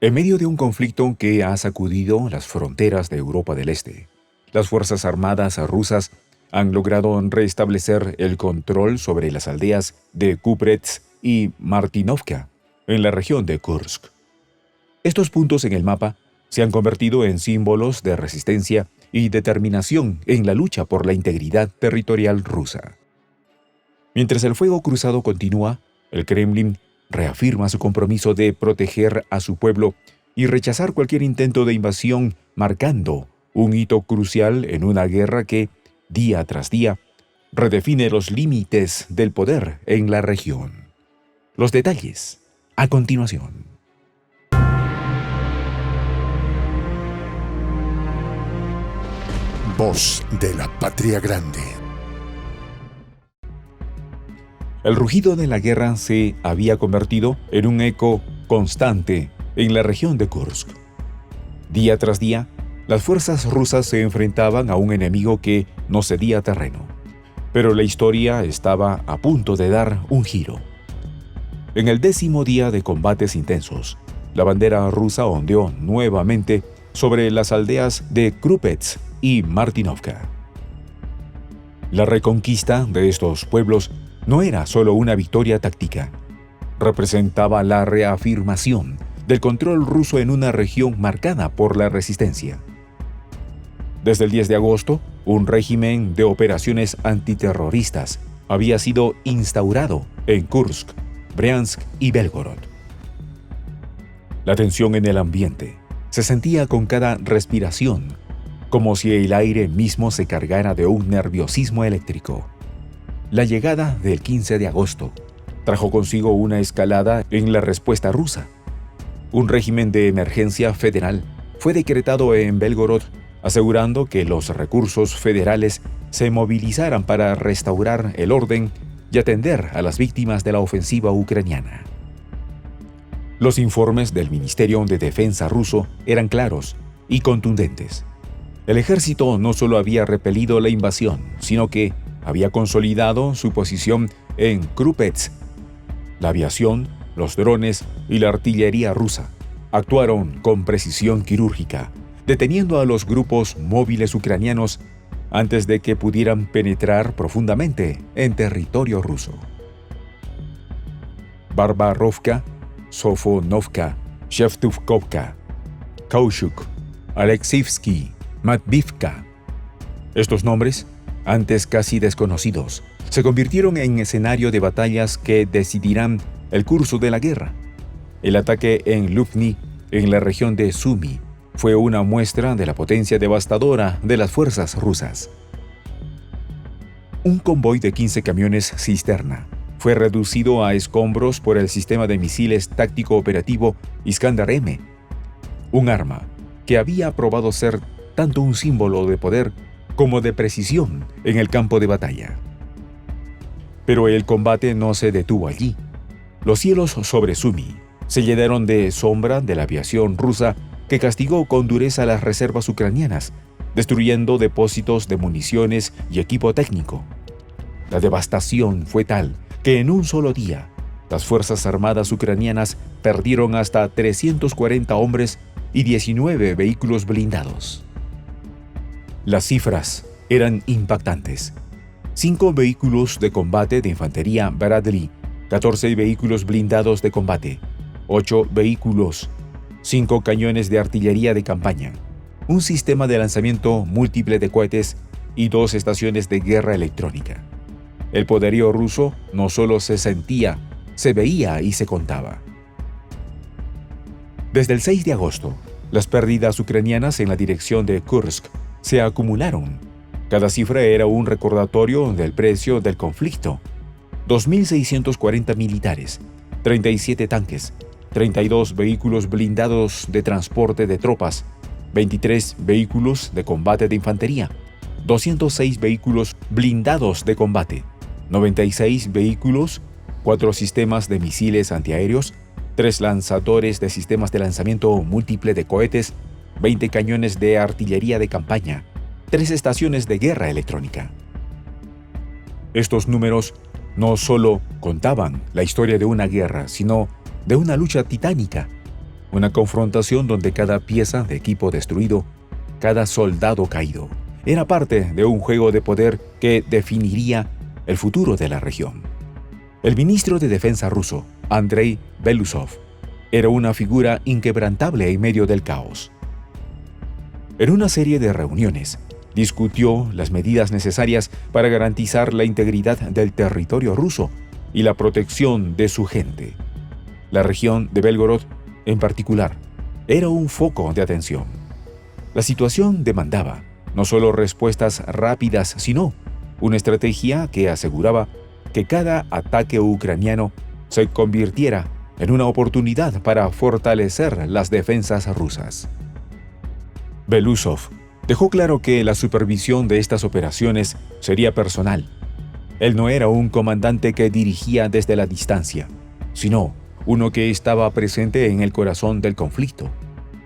En medio de un conflicto que ha sacudido las fronteras de Europa del Este, las Fuerzas Armadas rusas han logrado restablecer el control sobre las aldeas de Kupretz y Martinovka, en la región de Kursk. Estos puntos en el mapa se han convertido en símbolos de resistencia y determinación en la lucha por la integridad territorial rusa. Mientras el fuego cruzado continúa, el Kremlin reafirma su compromiso de proteger a su pueblo y rechazar cualquier intento de invasión, marcando un hito crucial en una guerra que, día tras día, redefine los límites del poder en la región. Los detalles, a continuación. Voz de la Patria Grande. El rugido de la guerra se había convertido en un eco constante en la región de Kursk. Día tras día, las fuerzas rusas se enfrentaban a un enemigo que no cedía terreno. Pero la historia estaba a punto de dar un giro. En el 10º día de combates intensos, la bandera rusa ondeó nuevamente sobre las aldeas de Kupretz y Martinovka. La reconquista de estos pueblos no era solo una victoria táctica. Representaba la reafirmación del control ruso en una región marcada por la resistencia. Desde el 10 de agosto, un régimen de operaciones antiterroristas había sido instaurado en Kursk, Briansk y Belgorod. La tensión en el ambiente se sentía con cada respiración, como si el aire mismo se cargara de un nerviosismo eléctrico. La llegada del 15 de agosto trajo consigo una escalada en la respuesta rusa. Un régimen de emergencia federal fue decretado en Belgorod, asegurando que los recursos federales se movilizaran para restaurar el orden y atender a las víctimas de la ofensiva ucraniana. Los informes del Ministerio de Defensa ruso eran claros y contundentes. El ejército no solo había repelido la invasión, sino que había consolidado su posición en Kupretz. La aviación, los drones y la artillería rusa actuaron con precisión quirúrgica, deteniendo a los grupos móviles ucranianos antes de que pudieran penetrar profundamente en territorio ruso. Barbarovka, Sofonovka, Shevtukovka, Kaushuk, Alexivsky, Matvivka. Estos nombres, antes casi desconocidos, se convirtieron en escenario de batallas que decidirán el curso de la guerra. El ataque en Lubny, en la región de Sumy, fue una muestra de la potencia devastadora de las fuerzas rusas. Un convoy de 15 camiones cisterna fue reducido a escombros por el sistema de misiles táctico-operativo Iskander-M, un arma que había probado ser tanto un símbolo de poder como de precisión en el campo de batalla. Pero el combate no se detuvo allí. Los cielos sobre Sumy se llenaron de sombra de la aviación rusa que castigó con dureza las reservas ucranianas, destruyendo depósitos de municiones y equipo técnico. La devastación fue tal que en un solo día, las Fuerzas Armadas ucranianas perdieron hasta 340 hombres y 19 vehículos blindados. Las cifras eran impactantes. 5 vehículos de combate de infantería Bradley, 14 vehículos blindados de combate, 8 vehículos, 5 cañones de artillería de campaña, un sistema de lanzamiento múltiple de cohetes y 2 estaciones de guerra electrónica. El poderío ruso no solo se sentía, se veía y se contaba. Desde el 6 de agosto, las pérdidas ucranianas en la dirección de Kursk se acumularon. Cada cifra era un recordatorio del precio del conflicto. 2.640 militares, 37 tanques, 32 vehículos blindados de transporte de tropas, 23 vehículos de combate de infantería, 206 vehículos blindados de combate, 96 vehículos, 4 sistemas de misiles antiaéreos, 3 lanzadores de sistemas de lanzamiento múltiple de cohetes, 20 cañones de artillería de campaña, 3 estaciones de guerra electrónica. Estos números no solo contaban la historia de una guerra, sino de una lucha titánica, Una confrontación donde cada pieza de equipo destruido, cada soldado caído, era parte de un juego de poder que definiría el futuro de la región. El ministro de Defensa ruso, Andrei Belousov, era una figura inquebrantable en medio del caos. En una serie de reuniones, discutió las medidas necesarias para garantizar la integridad del territorio ruso y la protección de su gente. La región de Belgorod, en particular, era un foco de atención. La situación demandaba no solo respuestas rápidas, sino una estrategia que aseguraba que cada ataque ucraniano se convirtiera en una oportunidad para fortalecer las defensas rusas. Belousov dejó claro que la supervisión de estas operaciones sería personal. Él no era un comandante que dirigía desde la distancia, sino uno que estaba presente en el corazón del conflicto,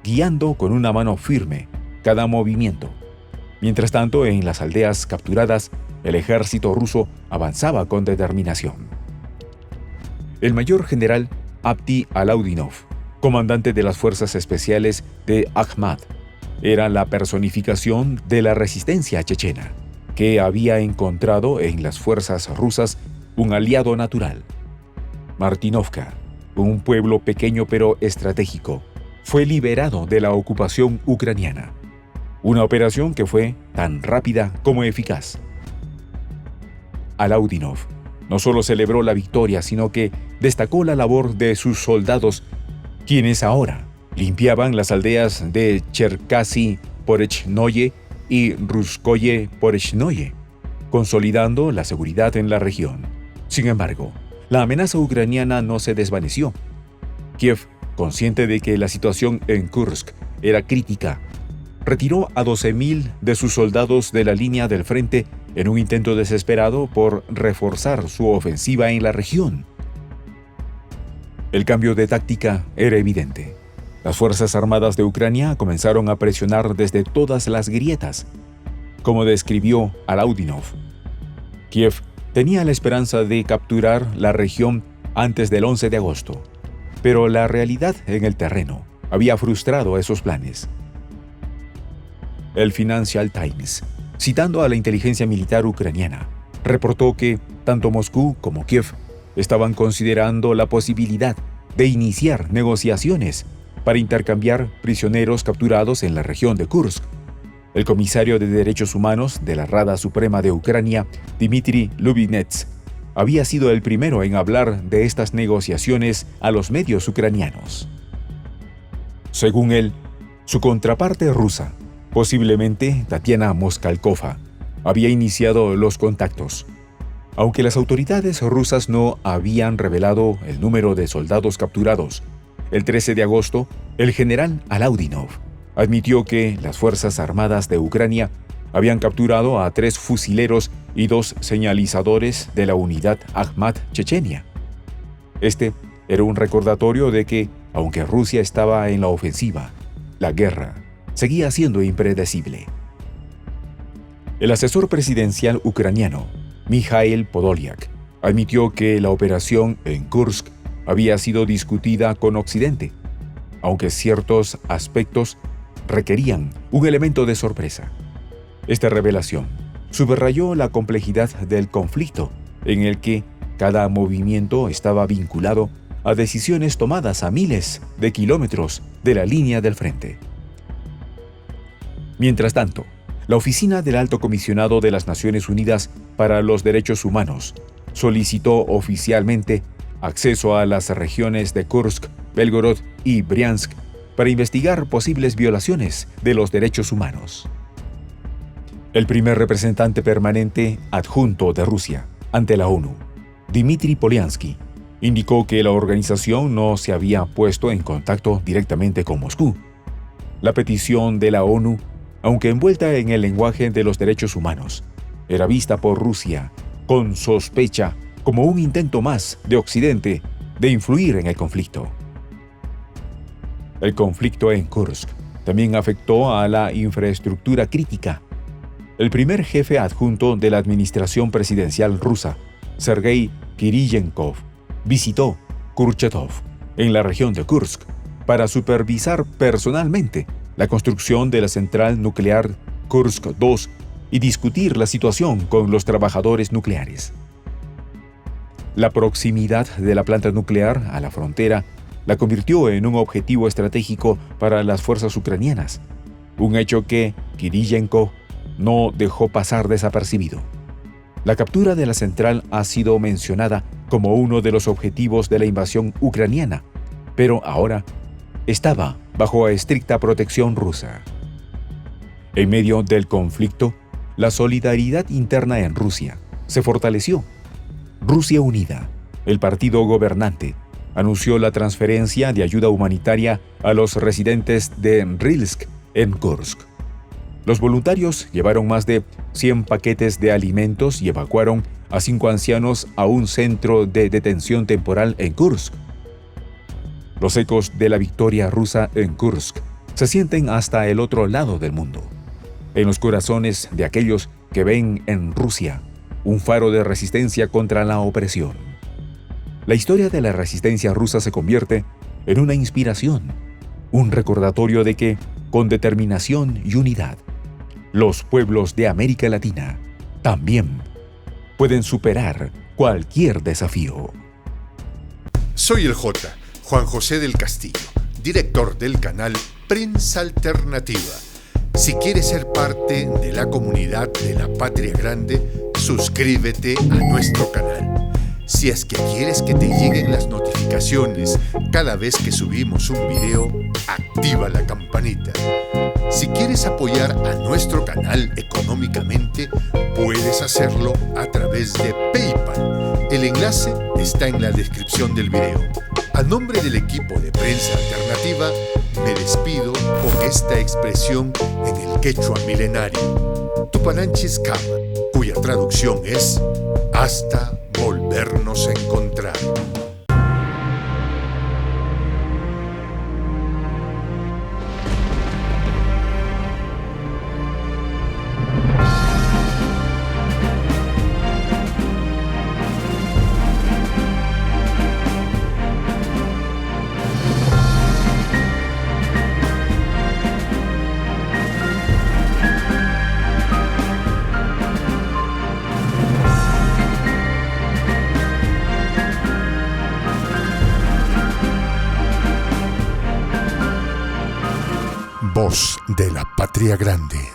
guiando con una mano firme cada movimiento. Mientras tanto, en las aldeas capturadas, el ejército ruso avanzaba con determinación. El mayor general Abdi Alaudinov, comandante de las fuerzas especiales de Akhmat, era la personificación de la resistencia chechena, que había encontrado en las fuerzas rusas un aliado natural. Martinovka, un pueblo pequeño pero estratégico, fue liberado de la ocupación ucraniana. Una operación que fue tan rápida como eficaz. Alaudinov no solo celebró la victoria, sino que destacó la labor de sus soldados, quienes ahora limpiaban las aldeas de Cherkasy Porechnoye y Ruskoye Porechnoye, consolidando la seguridad en la región. Sin embargo, la amenaza ucraniana no se desvaneció. Kiev, consciente de que la situación en Kursk era crítica, retiró a 12.000 de sus soldados de la línea del frente en un intento desesperado por reforzar su ofensiva en la región. El cambio de táctica era evidente. Las Fuerzas Armadas de Ucrania comenzaron a presionar desde todas las grietas. Como describió Alaudinov, Kiev tenía la esperanza de capturar la región antes del 11 de agosto, pero la realidad en el terreno había frustrado esos planes. El Financial Times, citando a la inteligencia militar ucraniana, reportó que tanto Moscú como Kiev estaban considerando la posibilidad de iniciar negociaciones para intercambiar prisioneros capturados en la región de Kursk. El comisario de Derechos Humanos de la Rada Suprema de Ucrania, Dmitry Lubinets, había sido el primero en hablar de estas negociaciones a los medios ucranianos. Según él, su contraparte rusa, posiblemente Tatiana Moskalkova, había iniciado los contactos. Aunque las autoridades rusas no habían revelado el número de soldados capturados, el 13 de agosto, el general Alaudinov admitió que las Fuerzas Armadas de Ucrania habían capturado a 3 fusileros y 2 señalizadores de la unidad Akhmat Chechenia. Este era un recordatorio de que, aunque Rusia estaba en la ofensiva, la guerra seguía siendo impredecible. El asesor presidencial ucraniano, Mikhail Podolyak, admitió que la operación en Kursk había sido discutida con Occidente, aunque ciertos aspectos requerían un elemento de sorpresa. Esta revelación subrayó la complejidad del conflicto, en el que cada movimiento estaba vinculado a decisiones tomadas a miles de kilómetros de la línea del frente. Mientras tanto, la Oficina del Alto Comisionado de las Naciones Unidas para los Derechos Humanos solicitó oficialmente acceso a las regiones de Kursk, Belgorod y Briansk para investigar posibles violaciones de los derechos humanos. El primer representante permanente adjunto de Rusia ante la ONU, Dmitry Polyansky, indicó que la organización no se había puesto en contacto directamente con Moscú. La petición de la ONU, aunque envuelta en el lenguaje de los derechos humanos, era vista por Rusia con sospecha como un intento más de Occidente de influir en el conflicto. El conflicto en Kursk también afectó a la infraestructura crítica. El primer jefe adjunto de la administración presidencial rusa, Sergei Kirillenkov, visitó Kurchatov, en la región de Kursk, para supervisar personalmente la construcción de la central nuclear Kursk 2 y discutir la situación con los trabajadores nucleares. La proximidad de la planta nuclear a la frontera la convirtió en un objetivo estratégico para las fuerzas ucranianas, un hecho que Kirillenko no dejó pasar desapercibido. La captura de la central ha sido mencionada como uno de los objetivos de la invasión ucraniana, pero ahora estaba bajo estricta protección rusa. En medio del conflicto, la solidaridad interna en Rusia se fortaleció. Rusia Unida, el partido gobernante, anunció la transferencia de ayuda humanitaria a los residentes de Rilsk, en Kursk. Los voluntarios llevaron más de 100 paquetes de alimentos y evacuaron a 5 ancianos a un centro de detención temporal en Kursk. Los ecos de la victoria rusa en Kursk se sienten hasta el otro lado del mundo, en los corazones de aquellos que ven en Rusia un faro de resistencia contra la opresión. La historia de la resistencia rusa se convierte en una inspiración, un recordatorio de que, con determinación y unidad, los pueblos de América Latina también pueden superar cualquier desafío. Soy el Juan José del Castillo, director del canal Prensa Alternativa. Si quieres ser parte de la comunidad de la Patria Grande, suscríbete a nuestro canal. Si es que quieres que te lleguen las notificaciones cada vez que subimos un video, activa la campanita. Si quieres apoyar a nuestro canal económicamente, puedes hacerlo a través de PayPal. El enlace está en la descripción del video. A nombre del equipo de Prensa Alternativa, me despido con esta expresión en el quechua milenario, Tupananchis Kama, cuya traducción es hasta volvernos a encontrar. Voz de la Patria Grande.